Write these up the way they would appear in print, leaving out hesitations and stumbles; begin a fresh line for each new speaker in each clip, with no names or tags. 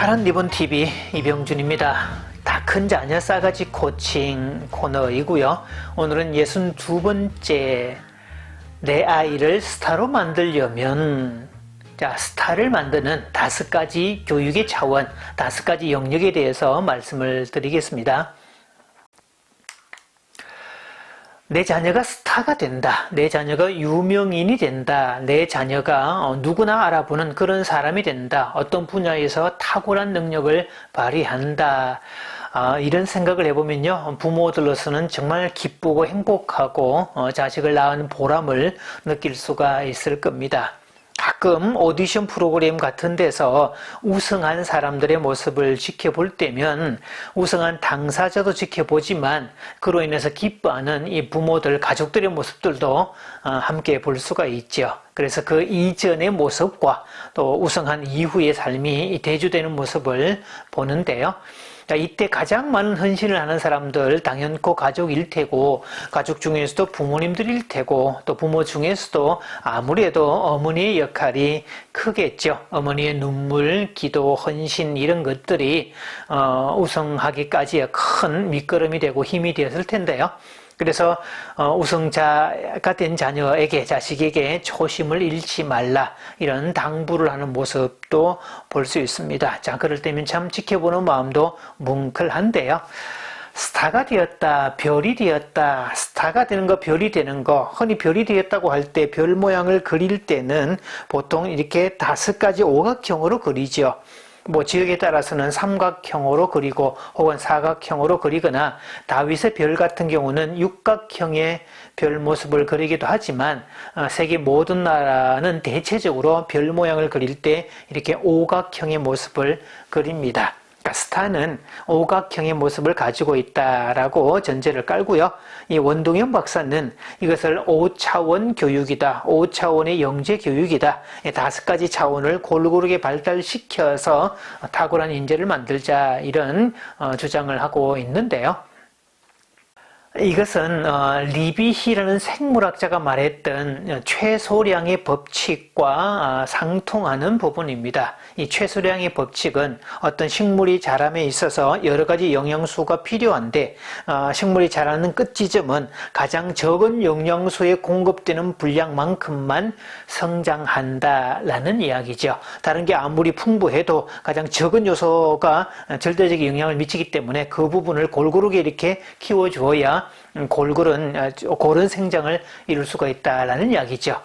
파란 리본 TV 이병준입니다. 다 큰 자녀 싸가지 코칭 코너이고요. 오늘은 62번째 내 아이를 스타로 만들려면 스타를 만드는 5가지 교육의 차원, 5가지 영역에 대해서 말씀을 드리겠습니다. 내 자녀가 스타가 된다. 내 자녀가 유명인이 된다. 내 자녀가 누구나 알아보는 그런 사람이 된다. 어떤 분야에서 탁월한 능력을 발휘한다. 이런 생각을 해보면요. 부모들로서는 정말 기쁘고 행복하고 자식을 낳은 보람을 느낄 수가 있을 겁니다. 가끔 오디션 프로그램 같은 데서 우승한 사람들의 모습을 지켜볼 때면 우승한 당사자도 지켜보지만 그로 인해서 기뻐하는 이 부모들, 가족들의 모습들도 함께 볼 수가 있죠. 그래서 그 이전의 모습과 또 우승한 이후의 삶이 대조되는 모습을 보는데요. 이때 가장 많은 헌신을 하는 사람들 당연코 가족일 테고, 가족 중에서도 부모님들일 테고, 또 부모 중에서도 아무래도 어머니의 역할이 크겠죠. 어머니의 눈물, 기도, 헌신 이런 것들이 우승하기까지의 큰 밑거름이 되고 힘이 되었을 텐데요. 그래서 우승자가 된 자식에게 초심을 잃지 말라, 이런 당부를 하는 모습도 볼 수 있습니다. 자, 그럴 때면 참 지켜보는 마음도 뭉클한데요. 스타가 되었다, 별이 되었다, 스타가 되는 거, 별이 되는 거, 흔히 별이 되었다고 할 때 별 모양을 그릴 때는 보통 이렇게 5가지 오각형으로 그리죠. 지역에 따라서는 삼각형으로 그리고 혹은 사각형으로 그리거나 다윗의 별 같은 경우는 육각형의 별 모습을 그리기도 하지만 세계 모든 나라는 대체적으로 별 모양을 그릴 때 이렇게 오각형의 모습을 그립니다. 스타는 오각형의 모습을 가지고 있다라고 전제를 깔고요. 이 원동현 박사는 이것을 5차원 교육이다, 5차원의 영재 교육이다, 5가지 차원을 골고루게 발달시켜서 탁월한 인재를 만들자, 이런 주장을 하고 있는데요. 이것은 리비히라는 생물학자가 말했던 최소량의 법칙과 상통하는 부분입니다. 이 최소량의 법칙은 어떤 식물이 자람에 있어서 여러 가지 영양소가 필요한데 식물이 자라는 끝 지점은 가장 적은 영양소에 공급되는 분량만큼만 성장한다라는 이야기죠. 다른 게 아무리 풍부해도 가장 적은 요소가 절대적인 영향을 미치기 때문에 그 부분을 골고루게 이렇게 키워주어야 고른 생장을 이룰 수가 있다라는 이야기죠.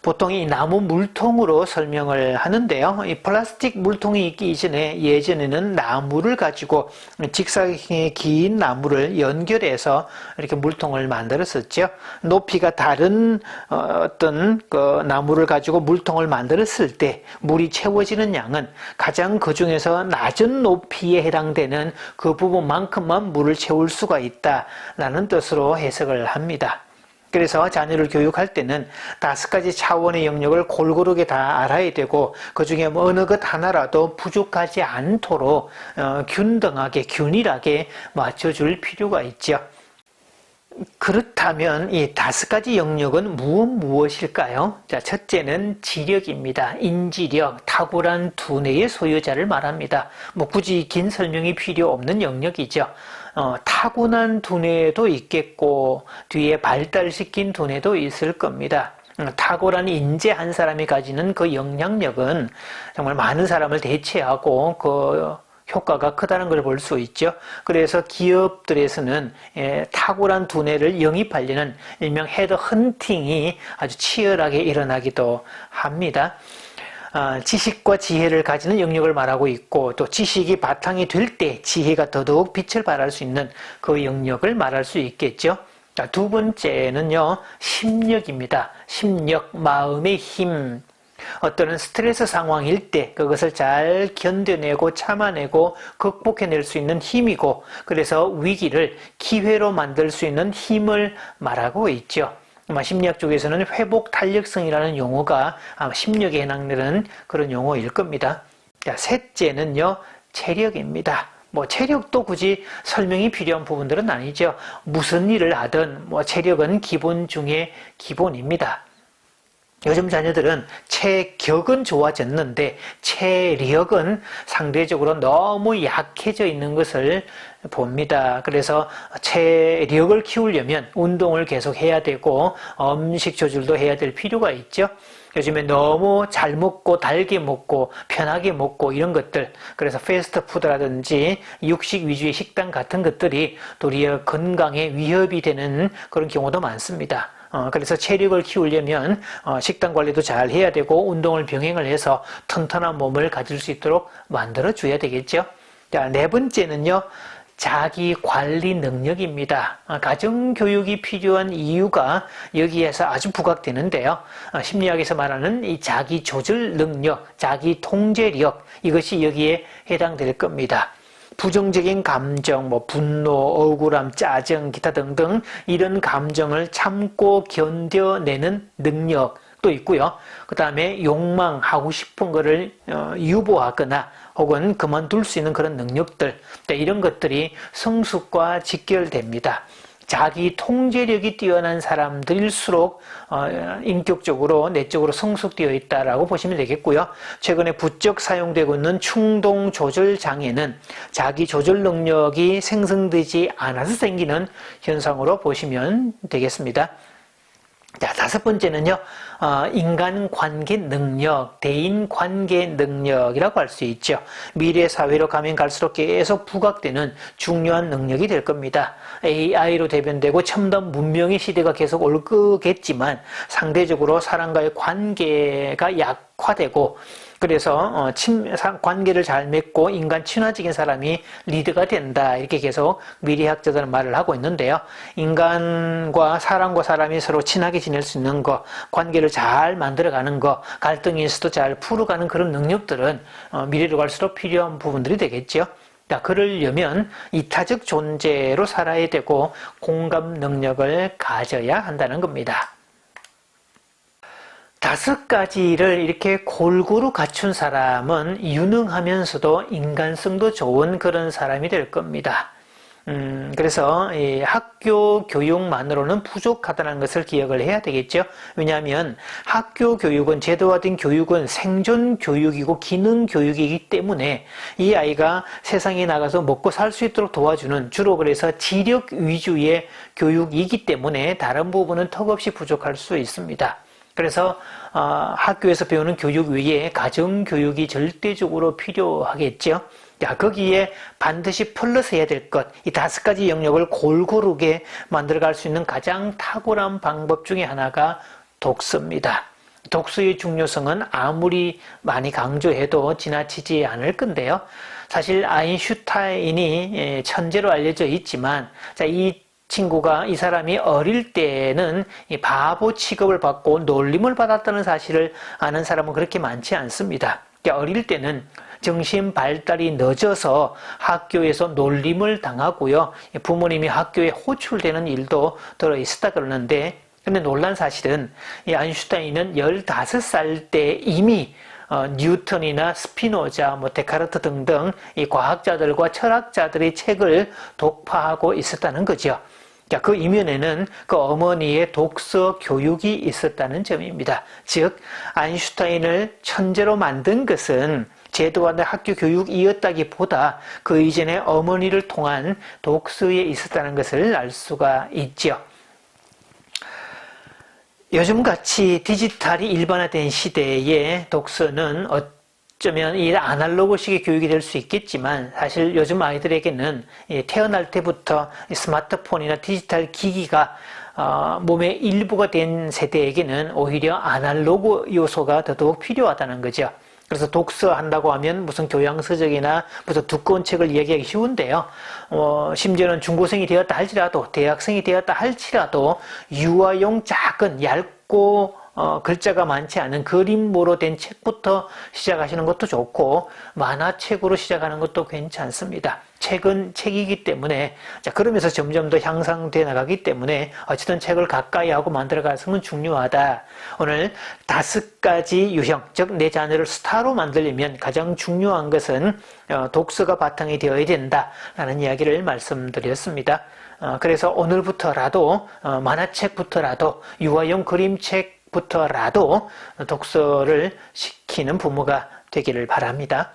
보통 이 나무 물통으로 설명을 하는데요. 이 플라스틱 물통이 있기 이전에 예전에는 나무를 가지고 직사각형의 긴 나무를 연결해서 이렇게 물통을 만들었었죠. 높이가 다른 어떤 그 나무를 가지고 물통을 만들었을 때 물이 채워지는 양은 가장 그 중에서 낮은 높이에 해당되는 그 부분만큼만 물을 채울 수가 있다라는 뜻으로 해석을 합니다. 그래서 자녀를 교육할 때는 5가지 차원의 영역을 골고루게 다 알아야 되고, 그 중에 어느 것 하나라도 부족하지 않도록 균등하게, 균일하게 맞춰줄 필요가 있죠. 그렇다면 이 5가지 영역은 무엇일까요? 자, 첫째는 지력입니다. 인지력, 탁월한 두뇌의 소유자를 말합니다. 굳이 긴 설명이 필요 없는 영역이죠. 타고난 두뇌도 있겠고 뒤에 발달시킨 두뇌도 있을 겁니다. 탁월한 인재 한 사람이 가지는 그 영향력은 정말 많은 사람을 대체하고 그 효과가 크다는 걸 볼 수 있죠. 그래서 기업들에서는 탁월한 두뇌를 영입하려는 일명 헤드 헌팅이 아주 치열하게 일어나기도 합니다. 지식과 지혜를 가지는 영역을 말하고 있고, 또 지식이 바탕이 될 때 지혜가 더더욱 빛을 발할 수 있는 그 영역을 말할 수 있겠죠. 자, 2번째는요, 심력입니다. 심력, 마음의 힘. 어떤 스트레스 상황일 때 그것을 잘 견뎌내고 참아내고 극복해낼 수 있는 힘이고, 그래서 위기를 기회로 만들 수 있는 힘을 말하고 있죠. 심리학 쪽에서는 회복 탄력성이라는 용어가 심력에 해당되는 그런 용어일 겁니다. 자, 셋째는요, 체력입니다. 체력도 굳이 설명이 필요한 부분들은 아니죠. 무슨 일을 하든 체력은 기본 중에 기본입니다. 요즘 자녀들은 체격은 좋아졌는데 체력은 상대적으로 너무 약해져 있는 것을 봅니다. 그래서 체력을 키우려면 운동을 계속 해야 되고 음식 조절도 해야 될 필요가 있죠. 요즘에 너무 잘 먹고 달게 먹고 편하게 먹고 이런 것들, 그래서 패스트푸드라든지 육식 위주의 식단 같은 것들이 도리어 건강에 위협이 되는 그런 경우도 많습니다. 그래서 체력을 키우려면 식단 관리도 잘 해야 되고 운동을 병행을 해서 튼튼한 몸을 가질 수 있도록 만들어 줘야 되겠죠. 자, 네 번째는요. 자기 관리 능력입니다. 가정교육이 필요한 이유가 여기에서 아주 부각되는데요. 심리학에서 말하는 이 자기 조절 능력, 자기 통제력, 이것이 여기에 해당될 겁니다. 부정적인 감정, 분노, 억울함, 짜증, 기타 등등 이런 감정을 참고 견뎌내는 능력도 있고요. 그 다음에 욕망, 하고 싶은 거를 유보하거나 혹은 그만둘 수 있는 그런 능력들, 이런 것들이 성숙과 직결됩니다. 자기 통제력이 뛰어난 사람들일수록 인격적으로 내적으로 성숙되어 있다라고 보시면 되겠고요. 최근에 부쩍 사용되고 있는 충동 조절 장애는 자기 조절 능력이 생성되지 않아서 생기는 현상으로 보시면 되겠습니다. 자, 다섯 번째는요, 인간관계 능력, 대인관계 능력이라고 할 수 있죠. 미래 사회로 가면 갈수록 계속 부각되는 중요한 능력이 될 겁니다. AI로 대변되고 첨단 문명의 시대가 계속 올 거겠지만 상대적으로 사람과의 관계가 약화되고 그래서 관계를 잘 맺고 인간 친화적인 사람이 리드가 된다. 이렇게 계속 미래학자들은 말을 하고 있는데요. 인간과 사람이 서로 친하게 지낼 수 있는 거, 관계를 잘 만들어가는 거, 갈등이 있어도 잘 풀어가는 그런 능력들은 미래로 갈수록 필요한 부분들이 되겠죠. 그러려면 이타적 존재로 살아야 되고 공감 능력을 가져야 한다는 겁니다. 다섯 가지를 이렇게 골고루 갖춘 사람은 유능하면서도 인간성도 좋은 그런 사람이 될 겁니다. 그래서 이 학교 교육만으로는 부족하다는 것을 기억을 해야 되겠죠. 왜냐하면 학교 교육은, 제도화된 교육은 생존 교육이고 기능 교육이기 때문에 이 아이가 세상에 나가서 먹고 살 수 있도록 도와주는, 주로 그래서 지력 위주의 교육이기 때문에 다른 부분은 턱없이 부족할 수 있습니다. 그래서 학교에서 배우는 교육 외에 가정교육이 절대적으로 필요하겠죠. 자, 거기에 반드시 플러스 해야 될 것, 이 다섯 가지 영역을 골고루게 만들어갈 수 있는 가장 탁월한 방법 중에 하나가 독서입니다. 독서의 중요성은 아무리 많이 강조해도 지나치지 않을 건데요. 사실 아인슈타인이 천재로 알려져 있지만, 자, 이 사람이 어릴 때는 바보 취급을 받고 놀림을 받았다는 사실을 아는 사람은 그렇게 많지 않습니다. 어릴 때는 정신 발달이 늦어서 학교에서 놀림을 당하고요. 부모님이 학교에 호출되는 일도 들어 있었다 그러는데, 근데 놀란 사실은 이 아인슈타인은 15살 때 이미 뉴턴이나 스피노자, 데카르트 등등 이 과학자들과 철학자들의 책을 독파하고 있었다는 거죠. 자, 그 이면에는 그 어머니의 독서 교육이 있었다는 점입니다. 즉, 아인슈타인을 천재로 만든 것은 제도화된 학교 교육이었다기보다 그 이전에 어머니를 통한 독서에 있었다는 것을 알 수가 있죠. 요즘같이 디지털이 일반화된 시대에 독서는 어쩌면 이 아날로그식의 교육이 될 수 있겠지만, 사실 요즘 아이들에게는 태어날 때부터 스마트폰이나 디지털 기기가 몸의 일부가 된 세대에게는 오히려 아날로그 요소가 더더욱 필요하다는 거죠. 그래서 독서한다고 하면 무슨 교양서적이나 무슨 두꺼운 책을 이야기하기 쉬운데요. 심지어는 중고생이 되었다 할지라도, 대학생이 되었다 할지라도 유아용 작은 얇고 글자가 많지 않은 그림으로 된 책부터 시작하시는 것도 좋고, 만화책으로 시작하는 것도 괜찮습니다. 책은 책이기 때문에, 자, 그러면서 점점 더 향상돼 나가기 때문에 어쨌든 책을 가까이 하고 만들어가는 것은 중요하다. 오늘 다섯 가지 유형, 즉 내 자녀를 스타로 만들려면 가장 중요한 것은 독서가 바탕이 되어야 된다라는 이야기를 말씀드렸습니다. 그래서 오늘부터라도 만화책부터라도 유아용 그림책 부터라도 독서를 시키는 부모가 되기를 바랍니다.